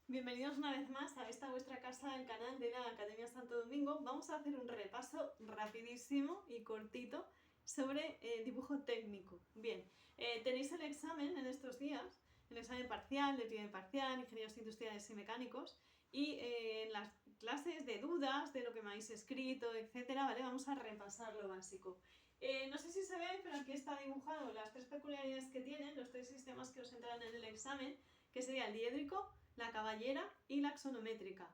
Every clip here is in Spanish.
Bienvenidos una vez más a esta vuestra casa, el canal de la Academia Santo Domingo. Vamos a hacer un repaso rapidísimo y cortito sobre dibujo técnico. Bien, tenéis el examen en estos días, el examen parcial, de primer parcial, ingenieros industriales y mecánicos, y en las clases de dudas, de lo que me habéis escrito, etcétera, ¿vale? Vamos a repasar lo básico. No sé si se ve, pero aquí está dibujado las tres peculiaridades que tienen, los tres sistemas que os entrarán en el examen, que sería el diédrico, la caballera y la axonométrica.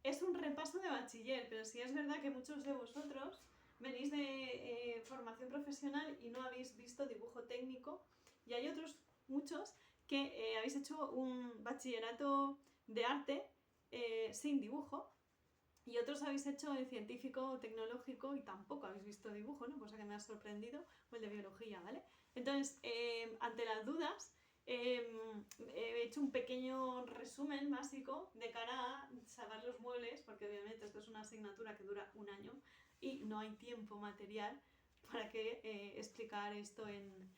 Es un repaso de bachiller, pero sí es verdad que muchos de vosotros venís de formación profesional y no habéis visto dibujo técnico, y hay otros muchos que habéis hecho un bachillerato de arte sin dibujo, y otros habéis hecho el científico o tecnológico y tampoco habéis visto dibujo, ¿no? Cosa que me ha sorprendido, o el de biología, ¿vale? Entonces, ante las dudas, he hecho un pequeño resumen básico de cara a salvar los muebles, porque obviamente esto es una asignatura que dura un año y no hay tiempo material para que explicar esto en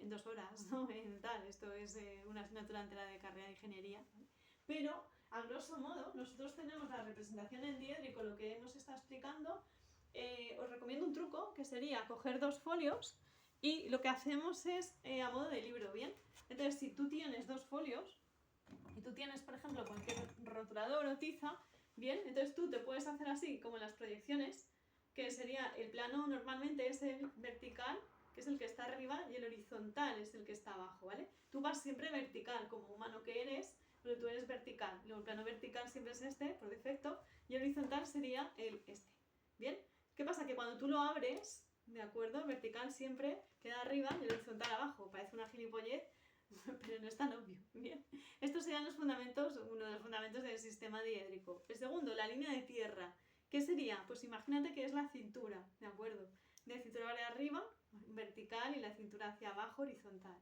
2 horas, ¿no? En tal, esto es una asignatura entera de carrera de ingeniería, ¿vale? Pero, a grosso modo, nosotros tenemos la representación en diédrico, lo que hemos estado explicando. Os recomiendo un truco, que sería coger 2 folios y lo que hacemos es a modo de libro, ¿bien? Entonces, si tú tienes 2 folios y tú tienes, por ejemplo, cualquier rotulador o tiza, bien, entonces tú te puedes hacer así, como en las proyecciones, que sería el plano normalmente es el vertical, que es el que está arriba, y el horizontal es el que está abajo, ¿vale? Tú vas siempre vertical, como humano que eres, pero tú eres vertical. Luego el plano vertical siempre es este, por defecto, y el horizontal sería el este. ¿Bien? ¿Qué pasa? Que cuando tú lo abres, ¿de acuerdo? El vertical siempre queda arriba y el horizontal abajo. Parece una gilipollez, pero no es tan obvio. Bien. Estos serían los fundamentos, uno de los fundamentos del sistema diédrico. El segundo, la línea de tierra. ¿Qué sería? Pues imagínate que es la cintura, ¿de acuerdo? De cintura hacia arriba, vertical, y la cintura hacia abajo, horizontal.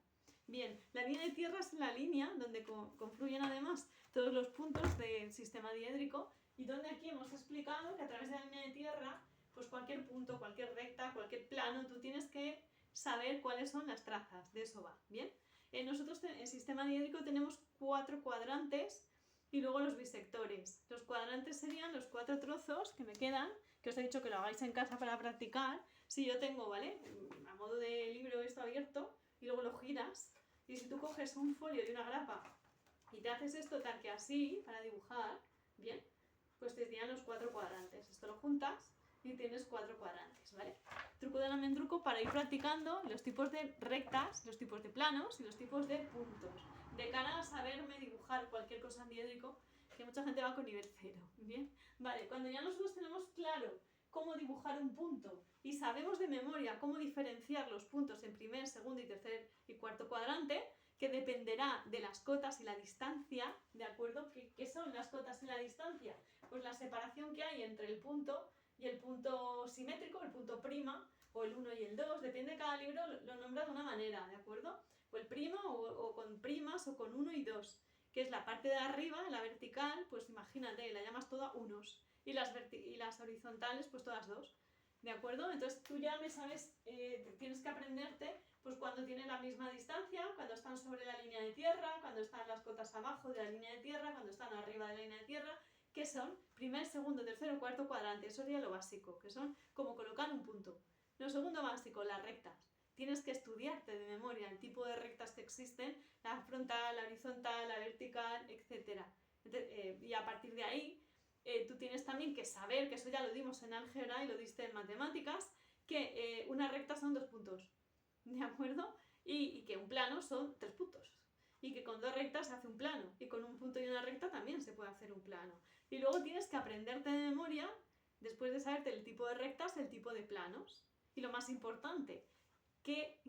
Bien, la línea de tierra es la línea donde confluyen además todos los puntos del sistema diédrico, y donde aquí hemos explicado que a través de la línea de tierra, pues cualquier punto, cualquier recta, cualquier plano, tú tienes que saber cuáles son las trazas, de eso va, ¿bien? Nosotros en el sistema diédrico tenemos 4 cuadrantes y luego los bisectores. Los cuadrantes serían los 4 trozos que me quedan, que os he dicho que lo hagáis en casa para practicar. Si yo tengo, ¿vale? A modo de libro esto abierto, y luego lo giras, y si tú coges un folio y una grapa y te haces esto tal que así, para dibujar, bien, pues te dirían los 4 cuadrantes. Esto lo juntas y tienes 4 cuadrantes, ¿vale? Truco del almendruco para ir practicando los tipos de rectas, los tipos de planos y los tipos de puntos, de cara a saberme dibujar cualquier cosa en diédrico, que mucha gente va con nivel 0, ¿bien? Vale, cuando ya nosotros tenemos claro cómo dibujar un punto y sabemos de memoria cómo diferenciar los puntos en primer, segundo y tercer y cuarto cuadrante, que dependerá de las cotas y la distancia, ¿de acuerdo? ¿Qué son las cotas y la distancia? Pues la separación que hay entre el punto y el punto simétrico, el punto prima, o el 1 y el 2, depende, cada libro lo nombra de una manera, ¿de acuerdo? O el prima, o con primas, o con 1 y 2, que es la parte de arriba, la vertical, pues imagínate, la llamas toda unos, y las horizontales, pues todas 2, ¿de acuerdo? Entonces tú ya me sabes, tienes que aprenderte pues cuando tienen la misma distancia, cuando están sobre la línea de tierra, cuando están las cotas abajo de la línea de tierra, cuando están arriba de la línea de tierra, que son primer, segundo, tercero, cuarto cuadrante. Eso sería lo básico, que son como colocar un punto. Lo segundo básico, las rectas. Tienes que estudiarte de memoria el tipo de rectas que existen, la frontal, la horizontal, la vertical, etc. Y a partir de ahí, tú tienes también que saber, que eso ya lo dimos en álgebra y lo diste en matemáticas, que una recta son 2 puntos, ¿de acuerdo? Y que un plano son 3 puntos. Y que con 2 rectas se hace un plano. Y con un punto y una recta también se puede hacer un plano. Y luego tienes que aprenderte de memoria, después de saberte el tipo de rectas, el tipo de planos. Y lo más importante, que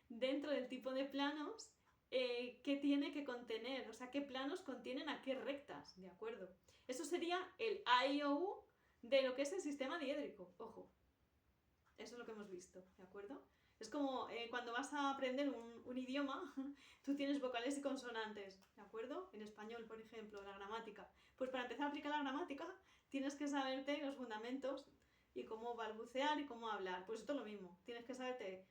dentro del tipo de planos, qué tiene que contener, o sea, qué planos contienen a qué rectas, ¿de acuerdo? Eso sería el A, I, O, U de lo que es el sistema diédrico, ojo. Eso es lo que hemos visto, ¿de acuerdo? Es como cuando vas a aprender un idioma, tú tienes vocales y consonantes, ¿de acuerdo? En español, por ejemplo, la gramática. Pues para empezar a aplicar la gramática, tienes que saberte los fundamentos y cómo balbucear y cómo hablar. Pues esto es lo mismo, tienes que saberte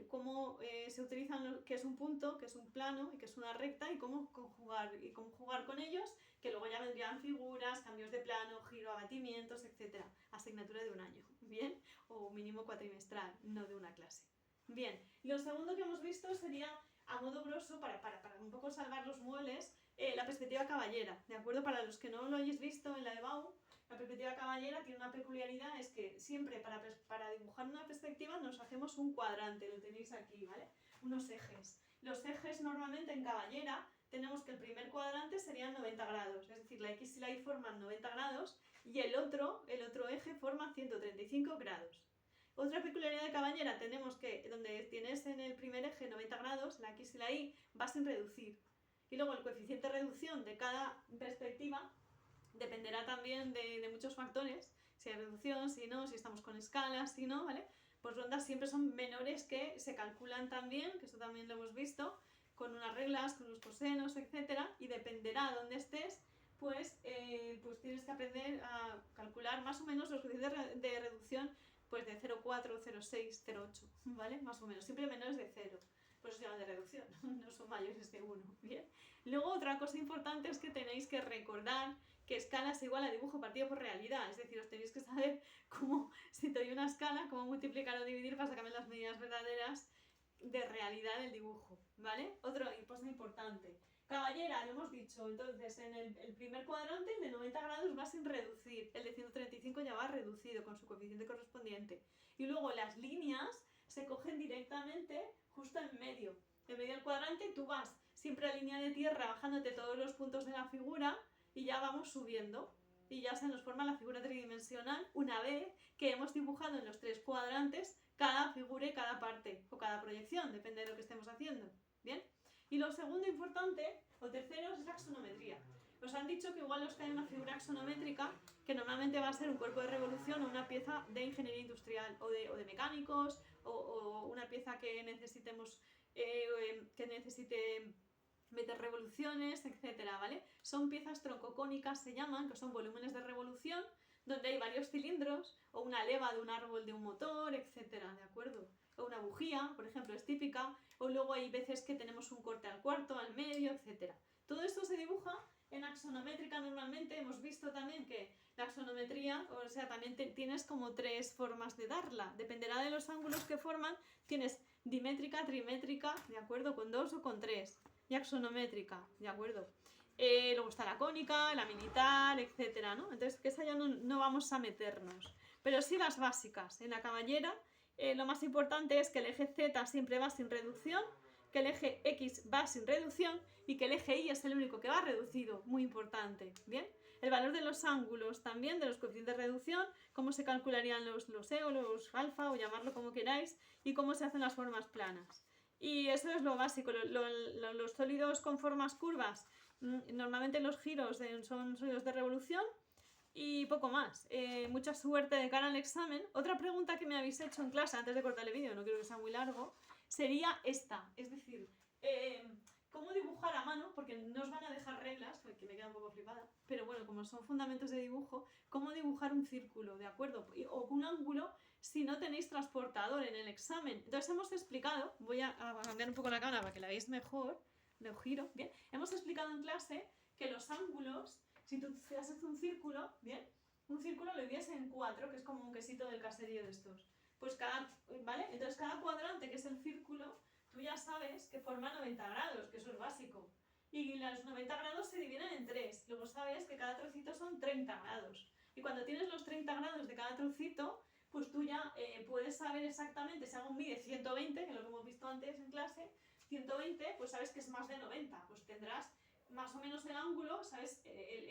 cómo se utilizan, qué es un punto, qué es un plano y qué es una recta, y cómo conjugar con ellos, que luego ya vendrían figuras, cambios de plano, giro, abatimientos, etcétera. Asignatura de un año, ¿bien? O mínimo cuatrimestral, no de una clase. Bien, lo segundo que hemos visto sería, a modo grosso, para un poco salvar los muebles, la perspectiva caballera, ¿de acuerdo? Para los que no lo hayáis visto en la de BAU, la perspectiva caballera tiene una peculiaridad, es que siempre para dibujar una perspectiva nos hacemos un cuadrante, lo tenéis aquí, ¿vale? Unos ejes. Los ejes normalmente en caballera tenemos que el primer cuadrante serían 90 grados, es decir, la X y la Y forman 90 grados y el otro eje forma 135 grados. Otra peculiaridad de caballera tenemos que donde tienes en el primer eje 90 grados, la X y la Y va sin reducir. Y luego el coeficiente de reducción de cada perspectiva dependerá también de muchos factores, si hay reducción, si no, si estamos con escalas, si no, ¿vale? Pues rondas siempre son menores que se calculan también, que eso también lo hemos visto, con unas reglas, con los cosenos, etcétera, y dependerá de dónde estés, pues tienes que aprender a calcular más o menos los coeficientes de reducción pues de 0,4, 0,6, 0,8, ¿vale? Más o menos, siempre menores de 0. Por eso se llaman de reducción, no son mayores que 1, ¿bien? Luego otra cosa importante es que tenéis que recordar que escala es igual a dibujo partido por realidad, es decir, os tenéis que saber cómo, si te doy una escala, cómo multiplicar o dividir para sacarme las medidas verdaderas de realidad del dibujo, ¿vale? Otra cosa importante. Caballera, lo hemos dicho, entonces en el primer cuadrante el de 90 grados va sin reducir, el de 135 ya va reducido con su coeficiente correspondiente. Y luego las líneas se cogen directamente justo en medio del cuadrante, tú vas siempre a línea de tierra bajándote todos los puntos de la figura y ya vamos subiendo. Y ya se nos forma la figura tridimensional una vez que hemos dibujado en los 3 cuadrantes cada figura y cada parte, o cada proyección, depende de lo que estemos haciendo. ¿Bien? Y lo segundo importante, o tercero, es la axonometría. Nos han dicho que igual os cae una figura axonométrica, que normalmente va a ser un cuerpo de revolución o una pieza de ingeniería industrial, o de mecánicos, o una pieza que necesitemos, que necesite meter revoluciones, etcétera, ¿vale? Son piezas troncocónicas, se llaman, que son volúmenes de revolución, donde hay varios cilindros, o una leva de un árbol de un motor, etcétera, ¿de acuerdo? O una bujía, por ejemplo, es típica, o luego hay veces que tenemos un corte al cuarto, al medio, etcétera. Todo esto se dibuja en axonométrica normalmente. Hemos visto también que la axonometría, o sea, también tienes como 3 formas de darla. Dependerá de los ángulos que forman, tienes dimétrica, trimétrica, ¿de acuerdo? Con 2 o con 3. Y axonométrica, ¿de acuerdo? Luego está la cónica, la militar, etcétera, ¿no? Entonces, que esa ya no vamos a meternos. Pero sí las básicas. En la caballera, lo más importante es que el eje Z siempre va sin reducción, que el eje X va sin reducción y que el eje Y es el único que va reducido. Muy importante, ¿bien? El valor de los ángulos también, de los coeficientes de reducción, cómo se calcularían los E o los alfa, o llamarlo como queráis, y cómo se hacen las formas planas. Y eso es lo básico. Los sólidos con formas curvas, normalmente los giros son sólidos de revolución y poco más. Mucha suerte de cara al examen. Otra pregunta que me habéis hecho en clase, antes de cortar el vídeo, no quiero que sea muy largo, sería esta. Es decir, ¿cómo dibujar a mano? Porque no os van a dejar reglas, que me queda un poco flipada, pero bueno, como son fundamentos de dibujo, ¿cómo dibujar un círculo, de acuerdo? O un ángulo si no tenéis transportador en el examen. Entonces hemos explicado, voy a cambiar un poco la cámara para que la veáis mejor, lo giro, bien. Hemos explicado en clase que los ángulos, si tú haces un círculo, bien, un círculo lo divides en 4, que es como un quesito del caserío de estos. Pues ¿vale? Entonces cada cuadrante, que es el círculo, tú ya sabes que forma 90 grados, que eso es básico. Y los 90 grados se dividen en 3. Luego sabes que cada trocito son 30 grados. Y cuando tienes los 30 grados de cada trocito, pues tú ya puedes saber exactamente, si algo mide 120, que es lo que hemos visto antes en clase, 120, pues sabes que es más de 90. Pues tendrás más o menos el ángulo, sabes,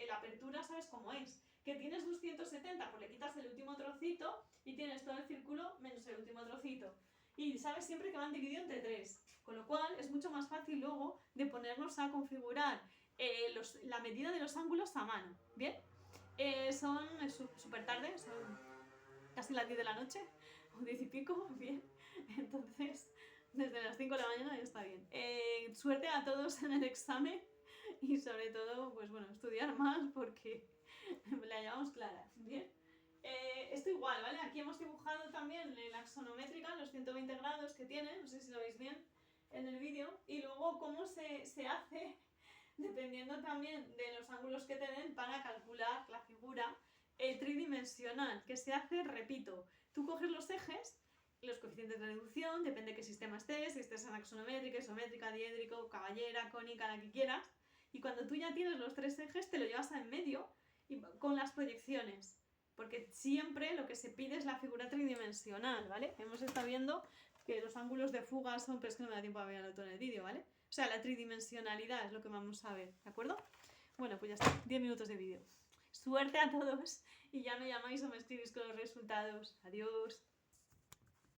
la apertura sabes cómo es. Que tienes 270, pues le quitas el último trocito y tienes todo el círculo menos el último trocito. Y sabes siempre que van divididos entre 3, con lo cual es mucho más fácil luego de ponernos a configurar la medida de los ángulos a mano, ¿bien? Son súper tarde, son casi las 10 de la noche, o 10 y pico, bien. Entonces, desde las 5 de la mañana ya está bien. Suerte a todos en el examen y sobre todo, pues bueno, estudiar más porque la llevamos clara, ¿bien? Esto igual, ¿vale? Aquí hemos dibujado también la axonométrica, los 120 grados que tiene, no sé si lo veis bien en el vídeo, y luego cómo se hace dependiendo también de los ángulos que te den, para calcular la figura tridimensional, que se hace, repito, tú coges los ejes, los coeficientes de reducción, depende de qué sistema estés, si estés en axonométrica, isométrica, diédrico, caballera, cónica, la que quieras, y cuando tú ya tienes los 3 ejes, te lo llevas en medio y con las proyecciones, porque siempre lo que se pide es la figura tridimensional, ¿vale? Hemos estado viendo que los ángulos de fuga son, pero es que no me da tiempo a verlo todo en el vídeo, ¿vale? O sea, la tridimensionalidad es lo que vamos a ver, ¿de acuerdo? Bueno, pues ya está, 10 minutos de vídeo. Suerte a todos y ya me llamáis o me escribís con los resultados. Adiós.